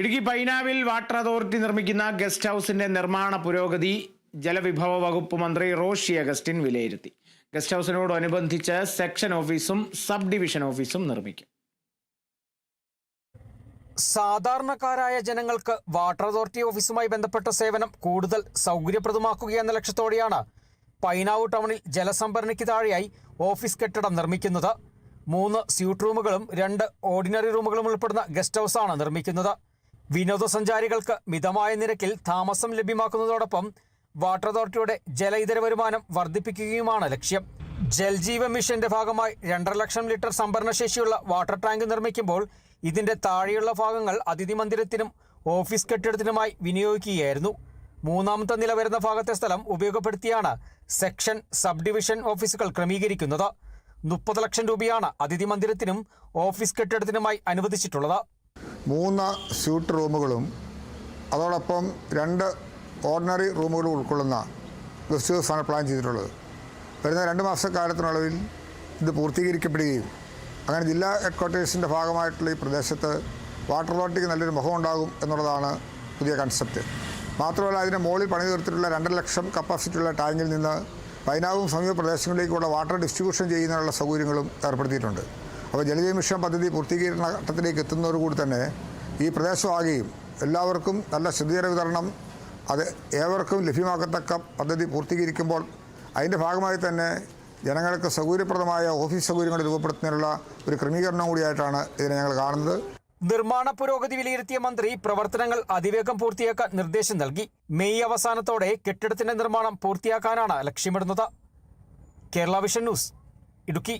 Idukki പൈനാവിൽ water authority നിർമ്മിക്കുന്ന guest ഹൗസിന്റെ നിർമ്മാണ പുരോഗതി ജലവിഭവ വകുപ്പ് മന്ത്രി റോഷി അഗസ്റ്റിൻ വിലയിരുത്തി. ഗസ്റ്റ് ഹൗസിനോടനുബന്ധിച്ച് സെക്ഷൻ ഓഫീസും സബ് ഡിവിഷൻ ഓഫീസും നിർമ്മിക്കും. സാധാരണക്കാരായ ജനങ്ങൾക്ക് വാട്ടർ അതോറിറ്റി ഓഫീസുമായി ബന്ധപ്പെട്ട സേവനം കൂടുതൽ സൗകര്യപ്രദമാക്കുകയെന്ന ലക്ഷ്യത്തോടെയാണ് പൈനാവ് ടൗണിൽ ജലസംഭരണിക്ക് താഴെയായി ഓഫീസ് കെട്ടിടം നിർമ്മിക്കുന്നത്. 3 സ്യൂട്ട് റൂമുകളും 2 ഓർഡിനറി റൂമുകളും ഉൾപ്പെടുന്ന ഗസ്റ്റ് ഹൗസാണ് നിർമ്മിക്കുന്നത്. വിനോദസഞ്ചാരികൾക്ക് മിതമായ നിരക്കിൽ താമസം ലഭ്യമാക്കുന്നതോടൊപ്പം വാട്ടർ അതോറിറ്റിയുടെ ജല ഇതര വരുമാനം വർദ്ധിപ്പിക്കുകയുമാണ് ലക്ഷ്യം. ജൽജീവൻ മിഷന്റെ ഭാഗമായി 2.5 ലക്ഷം ലിറ്റർ സംഭരണശേഷിയുള്ള വാട്ടർ ടാങ്ക് നിർമ്മിക്കുമ്പോൾ ഇതിന്റെ താഴെയുള്ള ഭാഗങ്ങൾ അതിഥി മന്ദിരത്തിനും ഓഫീസ് കെട്ടിടത്തിനുമായി വിനിയോഗിക്കുകയായിരുന്നു. 3ാമത്തെ നില വരുന്ന ഭാഗത്തെ സ്ഥലം ഉപയോഗപ്പെടുത്തിയാണ് സെക്ഷൻ സബ് ഡിവിഷൻ ഓഫീസുകൾ ക്രമീകരിക്കുന്നത്. 30 ലക്ഷം രൂപയാണ് അതിഥി മന്ദിരത്തിനും ഓഫീസ് കെട്ടിടത്തിനുമായി അനുവദിച്ചിട്ടുള്ളത്. 3 സ്യൂട്ട് റൂമുകളും അതോടൊപ്പം 2 ഓർഡിനറി റൂമുകളും ഉൾക്കൊള്ളുന്ന ഗസ്റ്റ് ഹൗസാണ് പ്ലാൻ ചെയ്തിട്ടുള്ളത്. വരുന്ന 2 മാസക്കാലത്തിനുള്ളിൽ ഇത് പൂർത്തീകരിക്കപ്പെടുകയും അങ്ങനെ ജില്ലാ ഹെഡ്ക്വാർട്ടേഴ്സിൻ്റെ ഭാഗമായിട്ടുള്ള ഈ പ്രദേശത്ത് വാട്ടർ അതോറിറ്റിക്ക് നല്ലൊരു മുഖമുണ്ടാകും എന്നുള്ളതാണ് പുതിയ കൺസെപ്റ്റ്. മാത്രമല്ല, അതിന് മുകളിൽ പണി തീർത്തിട്ടുള്ള 2.5 ലക്ഷം കപ്പാസിറ്റിയുള്ള ടാങ്കിൽ നിന്ന് പൈനാവും സമീപ പ്രദേശങ്ങളിലേക്കുള്ള വാട്ടർ ഡിസ്ട്രിബ്യൂഷൻ ചെയ്യുന്നതിനുള്ള സൗകര്യങ്ങളും ഏർപ്പെടുത്തിയിട്ടുണ്ട്. അപ്പോൾ ജലജീവൻ മിഷൻ പദ്ധതി പൂർത്തീകരണ ഘട്ടത്തിലേക്ക് എത്തുന്നതോടുകൂടി തന്നെ ഈ പ്രദേശമാകുകയും എല്ലാവർക്കും നല്ല ശുദ്ധജല വിതരണം അത് ഏവർക്കും ലഭ്യമാക്കത്തക്ക പദ്ധതി പൂർത്തീകരിക്കുമ്പോൾ അതിൻ്റെ ഭാഗമായി തന്നെ ജനങ്ങൾക്ക് സൗകര്യപ്രദമായ ഓഫീസ് സൗകര്യങ്ങൾ രൂപപ്പെടുത്തുന്നതിനുള്ള ഒരു ക്രമീകരണം കൂടിയായിട്ടാണ് ഇതിനെ ഞങ്ങൾ കാണുന്നത്. നിർമ്മാണ പുരോഗതി വിലയിരുത്തിയ മന്ത്രി പ്രവർത്തനങ്ങൾ അതിവേഗം പൂർത്തിയാക്കാൻ നിർദ്ദേശം നൽകി. മെയ് അവസാനത്തോടെ കെട്ടിടത്തിന്റെ നിർമ്മാണം പൂർത്തിയാക്കാനാണ് ലക്ഷ്യമിടുന്നത്. Kerala vision news, Idukki.